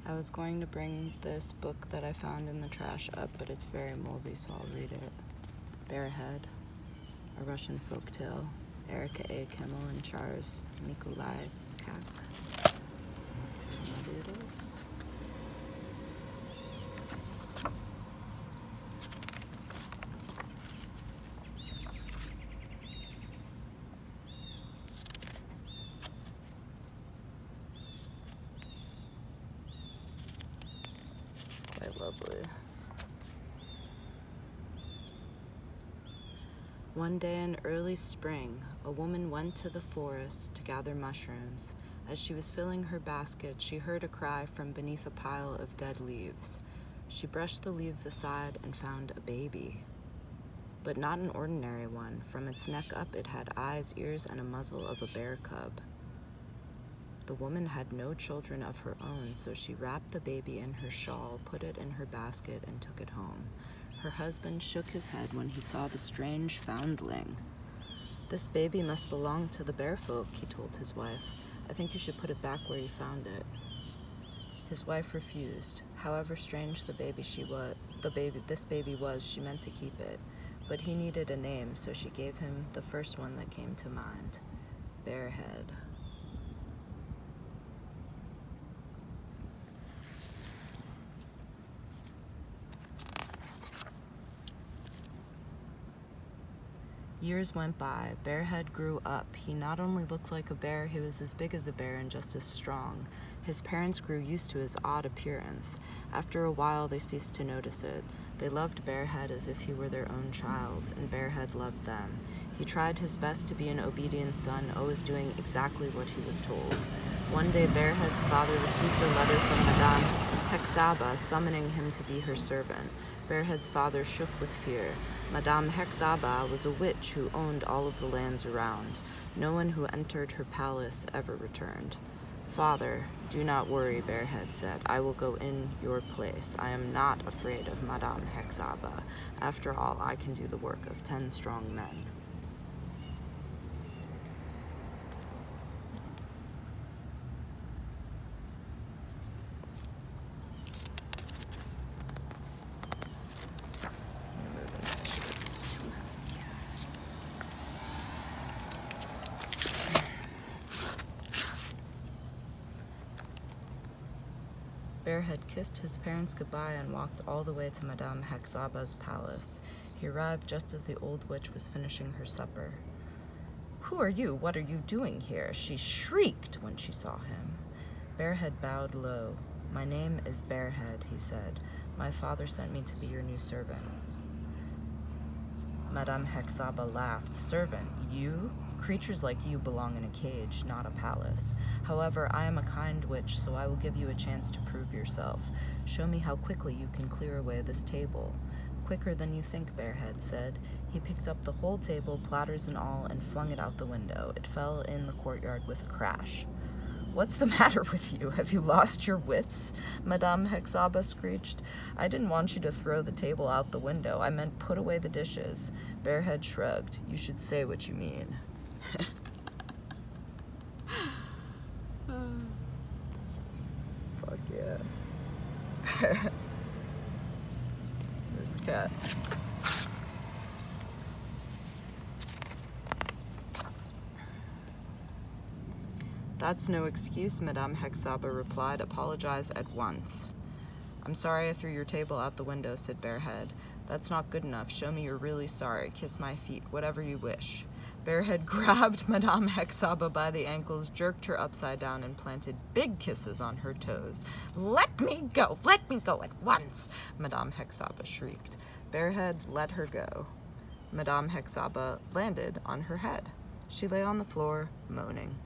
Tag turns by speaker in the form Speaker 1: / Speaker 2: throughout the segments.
Speaker 1: I was going to bring this book that I found in the trash up, but it's very moldy, so I'll read it. Bearhead, a Russian folktale. Erika A. Kimmel and Charles Nikolai Kak. Let's see what movie it is. It's quite lovely. One day in early spring, a woman went to the forest to gather mushrooms. As she was filling her basket, she heard a cry from beneath a pile of dead leaves. She brushed the leaves aside and found a baby. But not an ordinary one. From its neck up, it had eyes, ears, and a muzzle of a bear cub. The woman had no children of her own, so she wrapped the baby in her shawl, put it in her basket, and took it home. Her husband shook his head when he saw the strange foundling. "This baby must belong to the bear folk," he told his wife. "I think you should put it back where you found it." His wife refused. However strange this baby was, she meant to keep it. But he needed a name, so she gave him the first one that came to mind, Bearhead. Years went by. Bearhead grew up. He not only looked like a bear, he was as big as a bear and just as strong. His parents grew used to his odd appearance. After a while, they ceased to notice it. They loved Bearhead as if he were their own child, and Bearhead loved them. He tried his best to be an obedient son, always doing exactly what he was told. One day, Bearhead's father received a letter from Madame Hexaba summoning him to be her servant. Bearhead's father shook with fear. Madame Hexaba was a witch who owned all of the lands around. No one who entered her palace ever returned. "Father, do not worry," Bearhead said. "I will go in your place. I am not afraid of Madame Hexaba. After all, I can do the work of 10 strong men." Bearhead kissed his parents goodbye and walked all the way to Madame Hexaba's palace. He arrived just as the old witch was finishing her supper. "Who are you? What are you doing here?" she shrieked when she saw him. Bearhead bowed low. "My name is Bearhead," he said. "My father sent me to be your new servant." Madame Hexaba laughed. "Servant? You? Creatures like you belong in a cage, not a palace. However, I am a kind witch, so I will give you a chance to prove yourself. Show me how quickly you can clear away this table." "Quicker than you think," Bearhead said. He picked up the whole table, platters and all, and flung it out the window. It fell in the courtyard with a crash. "What's the matter with you? Have you lost your wits?" Madame Hexaba screeched. "I didn't want you to throw the table out the window. I meant put away the dishes." Bearhead shrugged. "You should say what you mean." Fuck yeah. There's the cat. "That's no excuse," Madame Hexaba replied. "Apologize at once." "I'm sorry I threw your table out the window," said Bearhead. "That's not good enough. Show me you're really sorry. Kiss my feet, whatever you wish." Bearhead grabbed Madame Hexaba by the ankles, jerked her upside down, and planted big kisses on her toes. Let me go at once," Madame Hexaba shrieked. Bearhead let her go. Madame Hexaba landed on her head. She lay on the floor, moaning.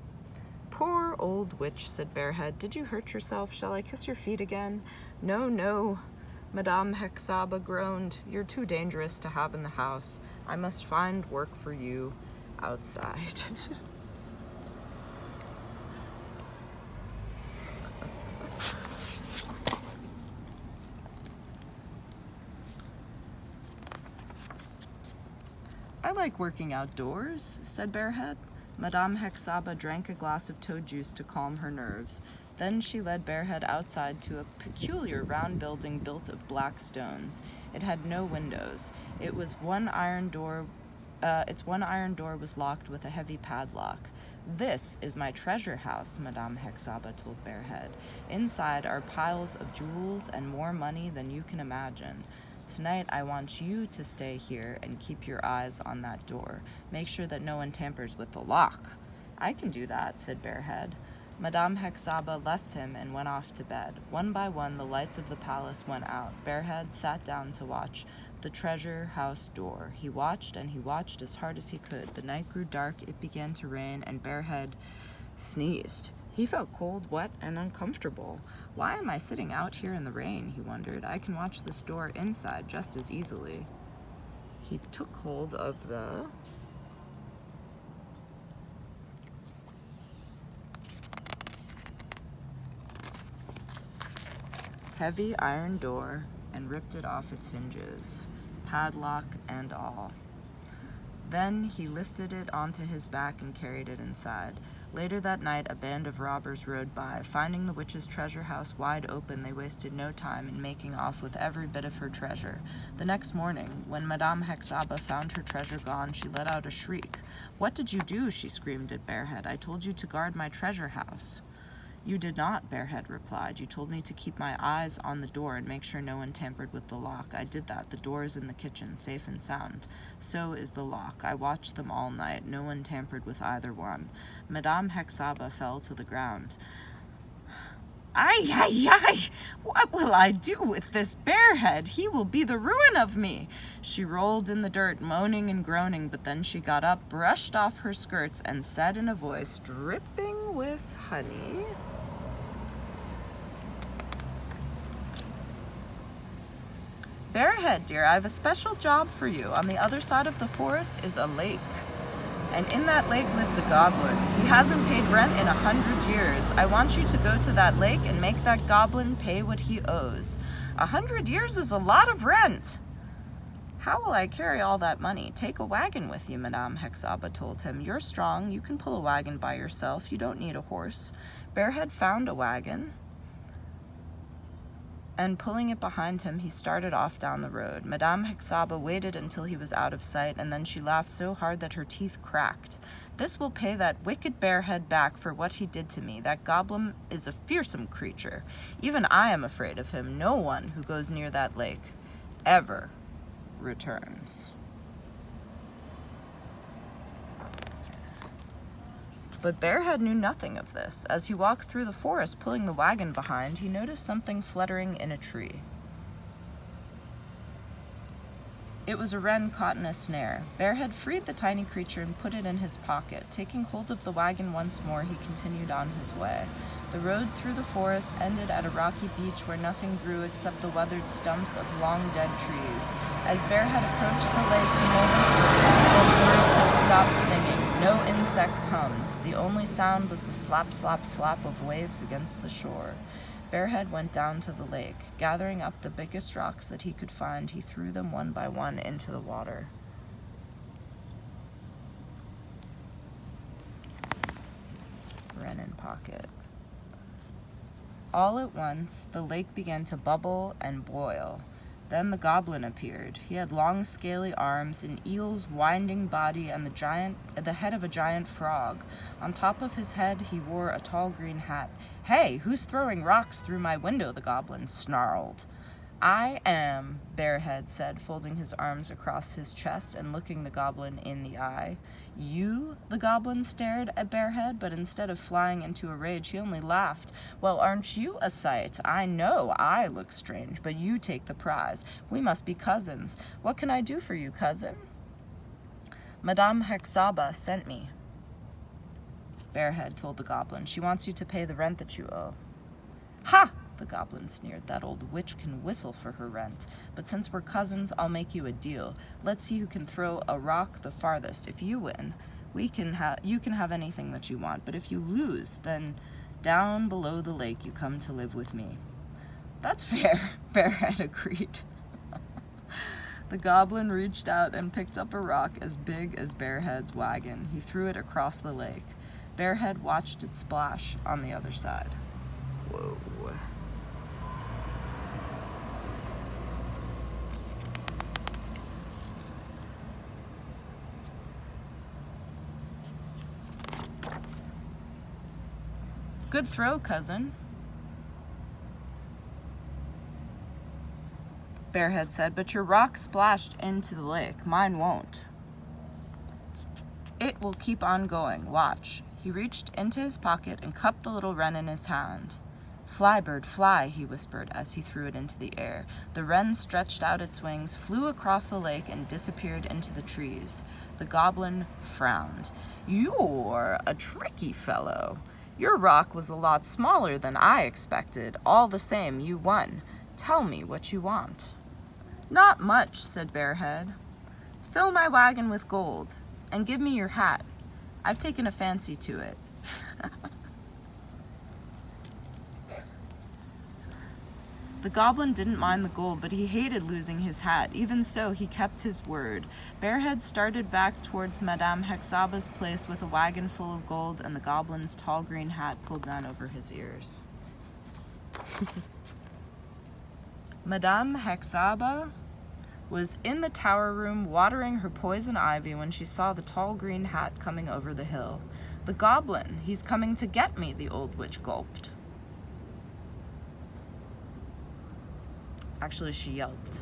Speaker 1: "Poor old witch," said Bearhead. "Did you hurt yourself? Shall I kiss your feet again?" "No, no," Madame Hexaba groaned. "You're too dangerous to have in the house. I must find work for you outside." "I like working outdoors," said Bearhead. Madame Hexaba drank a glass of toad juice to calm her nerves. Then she led Bearhead outside to a peculiar round building built of black stones. It had no windows. Its one iron door was locked with a heavy padlock. "This is my treasure house," Madame Hexaba told Bearhead. "Inside are piles of jewels and more money than you can imagine. Tonight I want you to stay here and keep your eyes on that door. Make sure that no one tampers with the lock." "I can do that," said Bearhead. Madame Hexaba left him and went off to bed. One by one, the lights of the palace went out. Bearhead sat down to watch the treasure house door. He watched and he watched as hard as he could. The night grew dark, it began to rain, and Bearhead sneezed. He felt cold, wet, and uncomfortable. "Why am I sitting out here in the rain?" he wondered. "I can watch this door inside just as easily." He took hold of the heavy iron door and ripped it off its hinges, padlock and all. Then he lifted it onto his back and carried it inside. Later that night, a band of robbers rode by. Finding the witch's treasure house wide open, they wasted no time in making off with every bit of her treasure. The next morning, when Madame Hexaba found her treasure gone, she let out a shriek. "What did you do?" she screamed at Bearhead. "I told you to guard my treasure house." "You did not," Bearhead replied. "You told me to keep my eyes on the door and make sure no one tampered with the lock. I did that. The door is in the kitchen, safe and sound. So is the lock. I watched them all night. No one tampered with either one." Madame Hexaba fell to the ground. "Ay, ay, ay! What will I do with this Bearhead? He will be the ruin of me!" She rolled in the dirt, moaning and groaning, but then she got up, brushed off her skirts, and said in a voice dripping with honey, "Bearhead, dear, I have a special job for you. On the other side of the forest is a lake. And in that lake lives a goblin. He hasn't paid rent in 100 years. I want you to go to that lake and make that goblin pay what he owes. 100 years is a lot of rent." "How will I carry all that money?" "Take a wagon with you," Madame Hexaba told him. "You're strong. You can pull a wagon by yourself. You don't need a horse." Bearhead found a wagon, and pulling it behind him, he started off down the road. Madame Hexaba waited until he was out of sight, and then she laughed so hard that her teeth cracked. "This will pay that wicked Bearhead back for what he did to me. That goblin is a fearsome creature. Even I am afraid of him. No one who goes near that lake ever returns." But Bearhead knew nothing of this. As he walked through the forest, pulling the wagon behind, he noticed something fluttering in a tree. It was a wren caught in a snare. Bearhead freed the tiny creature and put it in his pocket. Taking hold of the wagon once more, he continued on his way. The road through the forest ended at a rocky beach where nothing grew except the weathered stumps of long dead trees. As Bearhead approached the lake, he noticed that birds had stopped singing. No insects hummed. The only sound was the slap, slap, slap of waves against the shore. Bearhead went down to the lake. Gathering up the biggest rocks that he could find, he threw them one by one into the water. Wren in pocket. All at once, the lake began to bubble and boil. Then the goblin appeared. He had long, scaly arms, an eel's winding body, and the head of a giant frog. On top of his head, he wore a tall green hat. "Hey, who's throwing rocks through my window?" the goblin snarled. "I am," Bearhead said, folding his arms across his chest and looking the goblin in the eye. "You?" The goblin stared at Bearhead, but instead of flying into a rage, he only laughed. "Well, aren't you a sight? I know I look strange, but you take the prize. We must be cousins. What can I do for you, cousin?" "Madame Hexaba sent me," Bearhead told the goblin. "She wants you to pay the rent that you owe." "Ha!" the goblin sneered. "That old witch can whistle for her rent. But since we're cousins, I'll make you a deal. Let's see who can throw a rock the farthest. If you win, you can have anything that you want. But if you lose, then down below the lake you come to live with me." "That's fair," Bearhead agreed. The goblin reached out and picked up a rock as big as Bearhead's wagon. He threw it across the lake. Bearhead watched it splash on the other side. Whoa. Good throw, cousin, Bearhead said, but your rock splashed into the lake. Mine won't. It will keep on going. Watch. He reached into his pocket and cupped the little wren in his hand. Fly, bird, fly, he whispered as he threw it into the air. The wren stretched out its wings, flew across the lake, and disappeared into the trees. The goblin frowned. You're a tricky fellow. Your rock was a lot smaller than I expected. All the same, you won. Tell me what you want. Not much, said Bearhead. Fill my wagon with gold, and give me your hat. I've taken a fancy to it. The goblin didn't mind the gold, but he hated losing his hat. Even so, he kept his word. Bearhead started back towards Madame Hexaba's place with a wagon full of gold and the goblin's tall green hat pulled down over his ears. Madame Hexaba was in the tower room watering her poison ivy when she saw the tall green hat coming over the hill. The goblin, he's coming to get me, the old witch gulped. Actually, she yelped.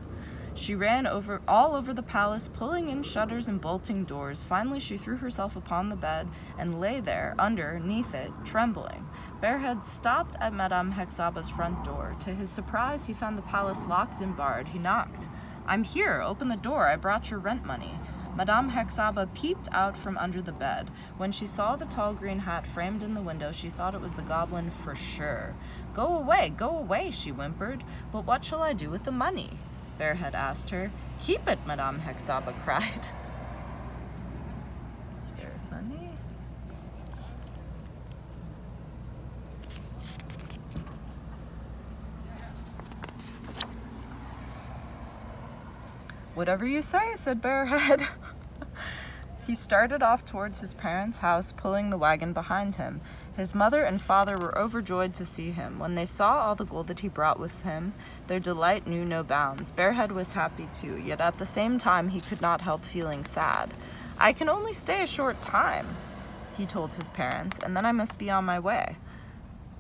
Speaker 1: She ran all over the palace, pulling in shutters and bolting doors. Finally, she threw herself upon the bed and lay there, underneath it, trembling. Bearhead stopped at Madame Hexaba's front door. To his surprise, he found the palace locked and barred. He knocked. I'm here. Open the door. I brought your rent money. Madame Hexaba peeped out from under the bed. When she saw the tall green hat framed in the window, she thought it was the goblin for sure. Go away, she whimpered. But what shall I do with the money? Bearhead asked her. Keep it, Madame Hexaba cried. It's very funny. Whatever you say, said Bearhead. He started off towards his parents' house, pulling the wagon behind him. His mother and father were overjoyed to see him. When they saw all the gold that he brought with him, their delight knew no bounds. Bearhead was happy too, yet at the same time he could not help feeling sad. I can only stay a short time, he told his parents, and then I must be on my way.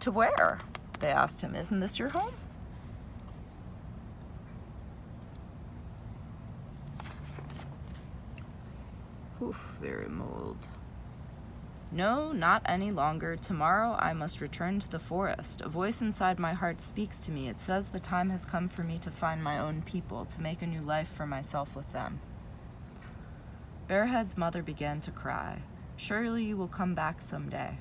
Speaker 1: To where? They asked him. Isn't this your home? Oof, very mold. No, not any longer. Tomorrow I must return to the forest. A voice inside my heart speaks to me. It says the time has come for me to find my own people, to make a new life for myself with them. Bearhead's mother began to cry. Surely you will come back someday.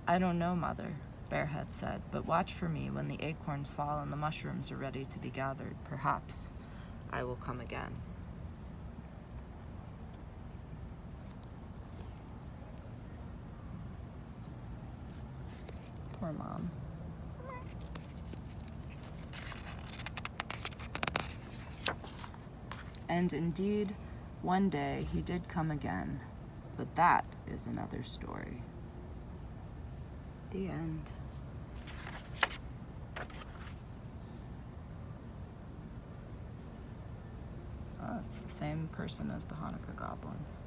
Speaker 1: I don't know, Mother, Bearhead said, but watch for me when the acorns fall and the mushrooms are ready to be gathered. Perhaps I will come again. Poor mom. And indeed, one day he did come again, but that is another story. The end. Oh, it's the same person as the Hanukkah goblins.